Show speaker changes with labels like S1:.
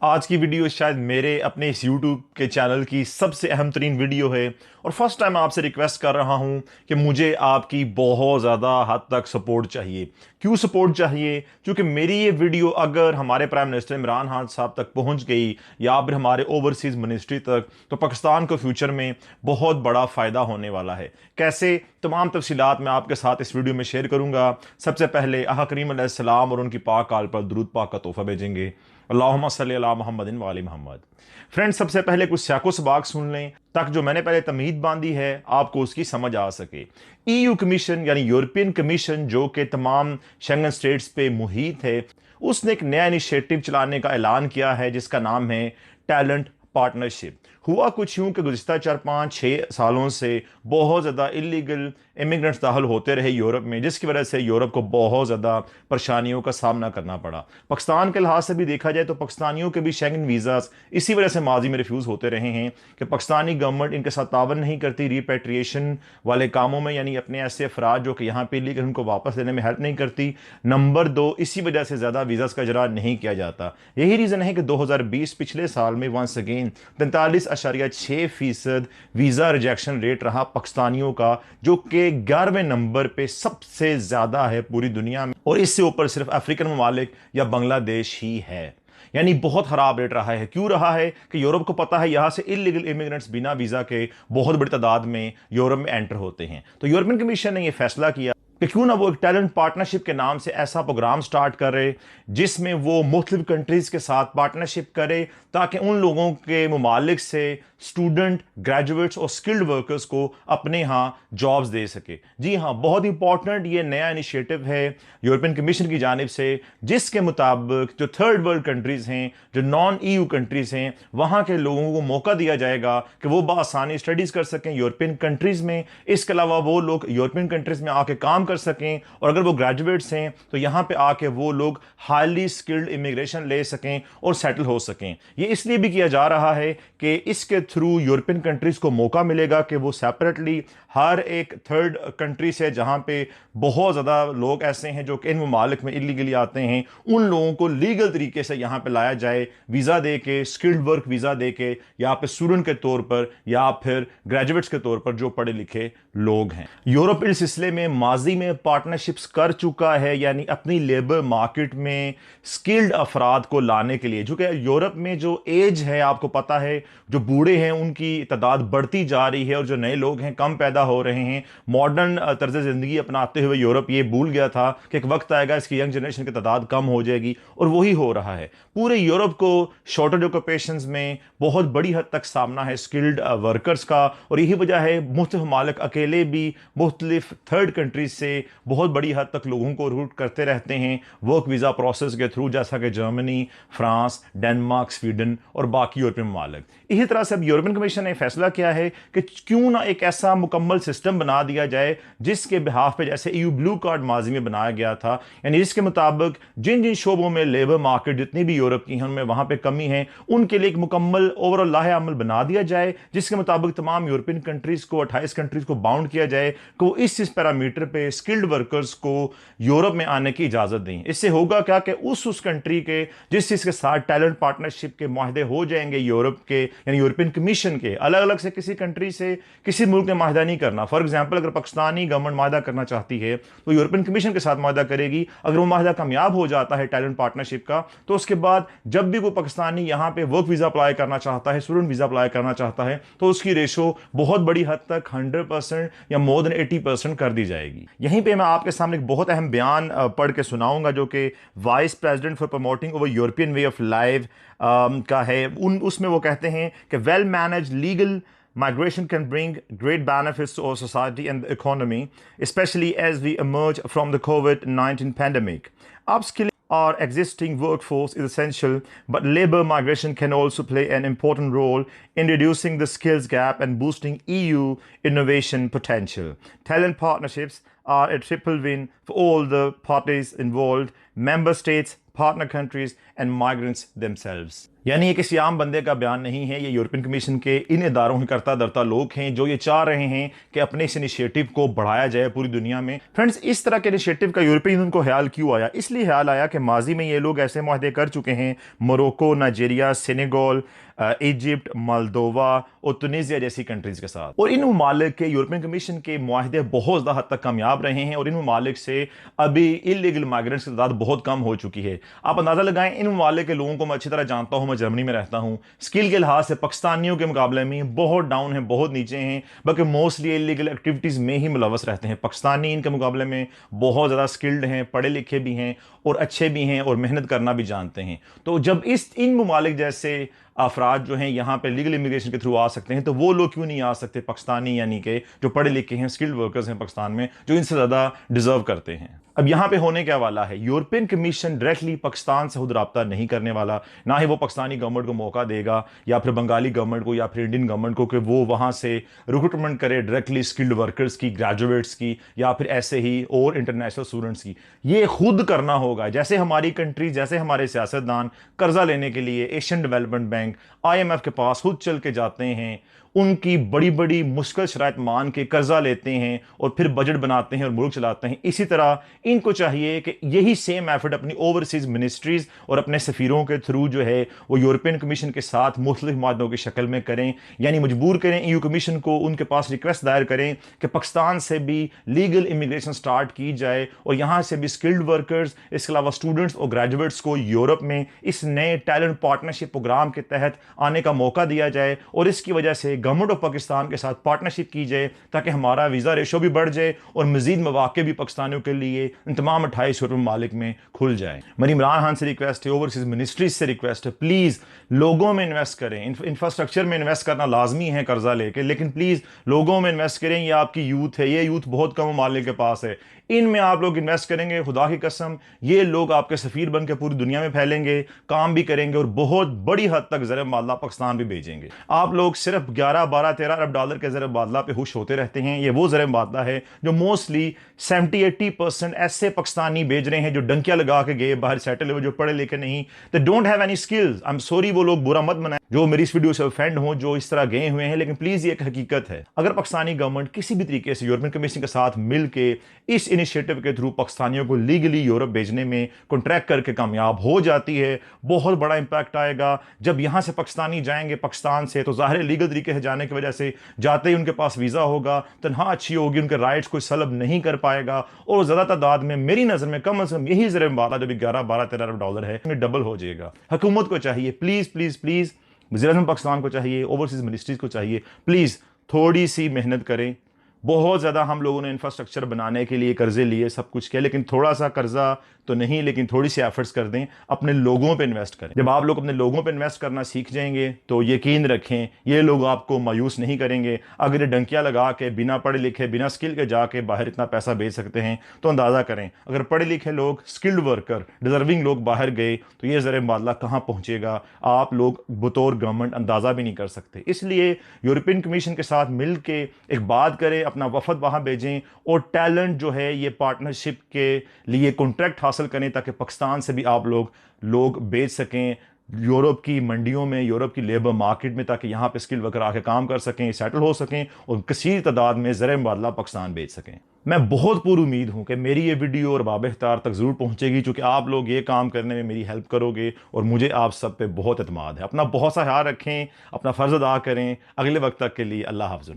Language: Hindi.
S1: आज की वीडियो शायद मेरे अपने इस YouTube के चैनल की सबसे अहम तरीन वीडियो है और फर्स्ट टाइम आपसे रिक्वेस्ट कर रहा हूं कि मुझे आपकी बहुत ज़्यादा हद तक सपोर्ट चाहिए। क्यों सपोर्ट चाहिए? क्योंकि मेरी ये वीडियो अगर हमारे प्राइम मिनिस्टर इमरान खान साहब तक पहुंच गई या फिर हमारे ओवरसीज़ मिनिस्ट्री तक, तो पाकिस्तान को फ्यूचर में बहुत बड़ा फ़ायदा होने वाला है। कैसे? तमाम तफसीलात मैं आपके साथ इस वीडियो में शेयर करूंगा। सबसे पहले आका करीम अलैहिस्सलाम और उनकी पाक काल पर दुरूद पाक का तोहफा भेजेंगे। अल्लाहुम्मा सल्ली अला मुहम्मदिन व आलि मुहम्मद। फ्रेंड्स, सबसे पहले कुछ साको सबाक सुन लें ताकि जो मैंने पहले तमहीद बांधी है आपको उसकी समझ आ सके। ईयू कमीशन यानी यूरोपियन कमीशन, जो कि तमाम शेंगन स्टेट्स पे मुहित है, उसने एक नया इनिशिएटिव चलाने का ऐलान किया है जिसका नाम है टैलेंट पार्टनरशिप। हुआ कुछ यूं कि गुज़िश्ता 4-5-6 सालों से बहुत ज़्यादा इलीगल इमिग्रेंट्स दाखिल होते रहे यूरोप में, जिसकी वजह से यूरोप को बहुत ज़्यादा परेशानियों का सामना करना पड़ा। पाकिस्तान के लिहाज से भी देखा जाए तो पाकिस्तानियों के भी शेंगन वीज़ास इसी वजह से माजी में रिफ्यूज़ होते रहे हैं कि पाकिस्तानी गवर्नमेंट इनके साथ तावन नहीं करती रिपेट्रिएशन वाले कामों में, यानी अपने ऐसे अफराद जो कि यहाँ पे इलीगल उनको वापस लेने में हेल्प नहीं करती। नंबर 2, इसी वजह से ज़्यादा वीज़ास का इजरा नहीं किया जाता। यही रीज़न है कि 2020 पिछले साल में once again 43.6% visa rejection rate रहा पाकिस्तानियों का, जो कि 11वें नंबर पे सबसे ज़्यादा है पूरी दुनिया में, और इससे ऊपर सिर्फ अफ्रीकन ममालिक या बांग्लादेश ही है। यानी बहुत खराब रेट रहा है। क्यों रहा है? कि यूरोप को पता है यहां से इलीगल इमिग्रेंट्स बिना वीज़ा के बहुत बड़ी तादाद में यूरोप में एंटर होते हैं। तो यूरोपियन कमीशन ने यह फैसला किया कि क्यों ना वो एक टैलेंट पार्टनरशिप के नाम से ऐसा प्रोग्राम स्टार्ट करे जिसमें वो मुख्तलिफ कंट्रीज के साथ पार्टनरशिप करे ताकि उन लोगों के ममालिक से स्टूडेंट, ग्रेजुएट्स और स्किल्ड वर्कर्स को अपने यहाँ जॉब्स दे सके। जी हाँ, बहुत इंपॉर्टेंट ये नया इनिशिएटिव है यूरोपियन कमीशन की जानिब से, जिसके मुताबिक जो थर्ड वर्ल्ड कंट्रीज हैं, जो नॉन ईयू कंट्रीज हैं, वहाँ के लोगों को मौका दिया जाएगा कि वो बआसानी स्टडीज़ कर सकें यूरोपियन कंट्रीज़ में। इसके अलावा वो लोग यूरोपियन कंट्रीज़ में आके काम कर सकें, और अगर वो ग्रेजुएट्स हैं तो यहाँ पे आके वो लोग हाईली स्किल्ड इमिग्रेशन ले सकें और सेटल हो सकें। ये इसलिए भी किया जा रहा है कि इसके थ्रू यूरोपियन कंट्रीज को मौका मिलेगा कि वो सेपरेटली हर एक थर्ड कंट्री से जहां पे बहुत ज़्यादा लोग ऐसे हैं जो कि इन ममालिक में इलीगली आते हैं, उन लोगों को लीगल तरीके से यहां पे लाया जाए, वीज़ा दे के, स्किल्ड वर्क वीज़ा दे के, या पे स्टूडेंट के तौर पर या फिर ग्रेजुएट्स के तौर पर जो पढ़े लिखे लोग हैं। यूरोप इस सिलसिले में माजी में पार्टनरशिप्स कर चुका है, यानी अपनी लेबर मार्केट में स्किल्ड अफराद को लाने के लिए। जो कि यूरोप में जो एज है, आपको पता है, जो बूढ़े हैं उनकी तादाद बढ़ती जा रही है और जो नए लोग हैं कम पैदा हो रहे हैं। मॉडर्न तर्ज ज़िंदगी अपनाते हुए यूरोप ये भूल गया था कि एक वक्त आएगा इसकी यंग जनरेशन की तादाद कम हो जाएगी, और वही हो रहा है। पूरे यूरोप को शॉर्टेज ऑक्यूपेशंस में बहुत बड़ी हद तक सामना है स्किल्ड वर्कर्स का, और यही वजह है मुख्तलिफ मालिक अकेले भी मुख्तलिफ थर्ड कंट्रीज से बहुत बड़ी हद तक लोगों को रूट करते रहते हैं वर्क वीज़ा प्रोसेस के थ्रू, जैसा कि जर्मनी, फ्रांस, डेनमार्क, स्वीडन और बाकी यूरोपियन मालिक। इसी तरह से अब यूरोपियन कमीशन ने फैसला किया है कि क्यों ना एक ऐसा मुकम्मल सिस्टम बना दिया जाए जिसके बिहाफ पे जैसे ईयू ब्लू कार्ड माजी में बनाया गया था, यानी जिसके मुताबिक जिन जिन शोबों में लेबर मार्केट जितनी भी यूरोप की हैं उनमें वहां पे कमी है, उनके लिए एक मुकम्मल ओवरऑल लाहे अमल बना दिया जाए, जिसके मुताबिक तमाम यूरोपियन कंट्रीज को 28 कंट्रीज को बाउंड किया जाए कि वो इस पैरामीटर पे स्किल्ड वर्कर्स को यूरोप में आने की इजाजत दें। इससे होगा क्या कि उस कंट्री के जिस चीज के साथ टैलेंट पार्टनरशिप के माहदे हो जाएंगे यूरोप के, यानी यूरोपियन कमीशन के, अलग अलग से किसी कंट्री से किसी मुल्क ने माहदा नहीं करना। फॉर एग्जांपल, अगर पाकिस्तानी गवर्नमेंट माहदा करना चाहती है तो यूरोपियन कमीशन के साथ माहदा करेगी। अगर वो माहदा कामयाब हो जाता है टैलेंट पार्टनरशिप का, तो उसके बाद जब भी कोई पाकिस्तानी यहां पे वर्क वीजा अप्लाई करना चाहता है, स्टूडेंट वीजा अप्लाई करना चाहता है, तो उसकी रेशो बहुत बड़ी हद तक 100% या मोर देन 80% कर दी जाएगी। यहीं पे मैं आपके सामने एक बहुत अहम बयान पढ़ के सुनाऊंगा जो कि vice president for promoting over European way of life का है। उसमें वो कहते हैं कि well manage legal migration can bring great benefits to our society and the economy, especially as we emerge from the COVID-19 pandemic. Upskilling our existing workforce is essential, but labor migration can also play an important role in reducing the skills gap and boosting EU innovation potential. Talent partnerships are a triple win for all the parties involved, member states, partner countries and migrants themselves. यानी ये किसी आम बंदे का बयान नहीं है, ये यूरोपियन कमीशन के इन इदारों के करता धरता लोग हैं जो ये चाह रहे हैं कि अपने इस इनिशिएटिव को बढ़ाया जाए पूरी दुनिया में। फ्रेंड्स, इस तरह के इनिशिएटिव का यूरोपियन यूनियन को ख्याल क्यों आया? इसलिए ख्याल आया कि माजी में ये लोग ऐसे मुआहदे कर चुके हैं, Morocco, Nigeria, Senegal, Egypt, Moldova और तुनीसिया जैसी कंट्रीज के साथ, और इन ममालिक के यूरोपियन कमीशन के मुआहदे बहुत ज़्यादा हद तक कामयाब रहे हैं और इन ममालिक से अभी इलीगल माइग्रेंट्स की तादाद बहुत कम हो चुकी है। आप अंदाज़ा लगाएं, इन ममालिक के लोगों को मैं अच्छी तरह जानता हूं, मैं जर्मनी में रहता हूं, स्किल के लिहाज से पाकिस्तानियों के मुकाबले में बहुत डाउन है, बहुत नीचे हैं, बल्कि मोस्टली इलीगल एक्टिविटीज़ में ही मुलवस रहते हैं। पाकिस्तानी इनके मुकाबले में बहुत ज़्यादा स्किल्ड हैं, पढ़े लिखे भी हैं और अच्छे भी हैं और मेहनत करना भी जानते हैं। तो जब इन ममालिक जैसे अफराद जो हैं यहाँ पे लीगल इमिग्रेशन के थ्रू आ सकते हैं, तो वो लोग क्यों नहीं आ सकते पाकिस्तानी, यानी कि जो पढ़े लिखे हैं, स्किल्ड वर्कर्स हैं पाकिस्तान में, जो इनसे ज़्यादा डिजर्व करते हैं। अब यहाँ पे होने क्या वाला है, यूरोपियन कमीशन डायरेक्टली पाकिस्तान से खुद रब्ता नहीं करने वाला, ना ही वो पाकिस्तानी गवर्नमेंट को मौका देगा या फिर बंगाली गवर्नमेंट को या फिर इंडियन गवर्नमेंट को कि वो वहाँ से रिक्रूटमेंट करे डायरेक्टली स्किल्ड वर्कर्स की, ग्रेजुएट्स की या फिर ऐसे ही और इंटरनेशनल स्टूडेंट्स की। ये खुद करना होगा। जैसे हमारी कंट्री, जैसे हमारे सियासतदान कर्जा लेने के लिए एशियन डेवलपमेंट बैंक, IMF के पास खुद चल के जाते हैं, उनकी बड़ी बड़ी मुश्किल शराइत मान के कर्जा लेते हैं और फिर बजट बनाते हैं और मुल्क चलाते हैं, इसी तरह इनको चाहिए कि यही सेम एफर्ट अपनी ओवरसीज मिनिस्ट्रीज और अपने सफीरों के थ्रू जो है वो यूरोपियन कमीशन के साथ मुख्तलिफ मादों की शक्ल में करें, यानी मजबूर करें EU कमीशन को, उनके पास रिक्वेस्ट दायर करें कि पाकिस्तान से भी लीगल इमिग्रेशन स्टार्ट की जाए और यहाँ से भी स्किल्ड वर्कर्स, इसके अलावा स्टूडेंट्स और ग्रेजुएट्स को यूरोप में इस नए टैलेंट पार्टनरशिप प्रोग्राम के तहत आने का मौका दिया जाए और इसकी वजह से गवर्नमेंट ऑफ पाकिस्तान के साथ पार्टनरशिप की जाए ताकि हमारा वीज़ा रेशो भी बढ़ जाए और मजीद मौके भी पाकिस्तानियों के लिए इन तमाम 28 यूरोपीय ममालिक में खुल जाए। मेरी इमरान खान से रिक्वेस्ट है, ओवरसीज मिनिस्ट्रीज से रिक्वेस्ट है, प्लीज़ लोगों में इन्वेस्ट करें। इंफ्रास्ट्रक्चर में इन्वेस्ट करना लाजमी है कर्जा लेके, लेकिन प्लीज़ लोगों में इन्वेस्ट करें। ये आपकी यूथ है, ये यूथ बहुत कम ममालिक के पास है, इनमें आप लोग इन्वेस्ट करेंगे, खुदा की कसम ये लोग आपके सफ़ीर बन के पूरी दुनिया में फैलेंगे, काम भी करेंगे और बहुत बड़ी हद तक ज़र मुबादला पाकिस्तान भी भेजेंगे। आप लोग सिर्फ 11, 12, 13 अरब डॉलर के ज़र मुबादला पे खुश होते रहते हैं। ये वो ज़र मुबादला है जो मोस्टली 70-80% ऐसे पाकिस्तानी भेज रहे हैं जो डंकियां लगा के गए बाहर सेटल हुए, जो पढ़े लिखे नहीं, they don't have any skills. I am sorry, वो लोग बुरा मत बनाएं जो मेरी इस वीडियो से ऑफेंड हो, जो इस तरह गए हुए हैं, लेकिन प्लीज़ ये एक हकीकत है। अगर पाकिस्तानी गवर्नमेंट किसी भी तरीके से यूरोपियन कमीशन के साथ मिल के इस इनिशिएटिव के थ्रू पाकिस्तानियों को लीगली यूरोप भेजने में कॉन्ट्रैक्ट करके कामयाब हो जाती है, बहुत बड़ा इंपैक्ट आएगा। जब यहाँ से पाकिस्तानी जाएंगे पाकिस्तान से, तो ज़ाहिर लीगल तरीके से जाने की वजह से जाते ही उनके पास वीज़ा होगा, तनख्वाह अच्छी होगी, उनके राइट्स कोई सलब नहीं कर पाएगा और ज़्यादा तादाद में, मेरी नज़र में कम अज़ कम यही ज़र मुबादला जो भी 11, 12, 13 अरब डॉलर है, में डबल हो जाएगा। हुकूमत को चाहिए, प्लीज़ प्लीज़ प्लीज़, वज़ीर-ए-आज़म पाकिस्तान को चाहिए, ओवरसीज़ मिनिस्ट्रीज़ को चाहिए, प्लीज़ थोड़ी सी मेहनत करें। बहुत ज़्यादा हम लोगों ने इंफ्रास्ट्रक्चर बनाने के लिए कर्जे लिए, सब कुछ किया, लेकिन थोड़ा सा कर्जा तो नहीं, लेकिन थोड़ी सी एफर्ट्स कर दें, अपने लोगों पे इन्वेस्ट करें। जब आप लोग अपने लोगों पे इन्वेस्ट करना सीख जाएंगे तो यकीन रखें ये लोग आपको मायूस नहीं करेंगे। अगर ये डंकियां लगा के बिना पढ़े लिखे, बिना स्किल के जाके बाहर इतना पैसा भेज सकते हैं, तो अंदाज़ा करें अगर पढ़े लिखे लोग, स्किल्ड वर्कर, डिजर्विंग लोग बाहर गए तो ये ज़र मुबादला कहाँ पहुँचेगा, आप लोग बतौर गवर्नमेंट अंदाज़ा भी नहीं कर सकते। इसलिए यूरोपियन कमीशन के साथ मिल के एक बात करें, अपना वफद वहाँ भेजें और टैलेंट जो है ये पार्टनरशिप के लिए कॉन्ट्रैक्ट हासिल करें ताकि पाकिस्तान से भी आप लोग बेच सकें यूरोप की मंडियों में, यूरोप की लेबर मार्केट में, ताकि यहाँ पे स्किल वर्कर आके काम कर सकें, सेटल हो सकें और कसीर तादाद में ज़र मुबादला पाकिस्तान बेच सकें। मैं बहुत पूरी उम्मीद हूँ कि मेरी ये वीडियो और बाब इख्तियार तक ज़रूर पहुँचेगी, चूँकि आप लोग ये काम करने में मेरी हेल्प करोगे और मुझे आप सब पे बहुत एतमाद है। अपना बहुत सा ख्याल रखें, अपना फ़र्ज़ अदा करें। अगले वक्त तक के लिए अल्लाह हाफ़िज़।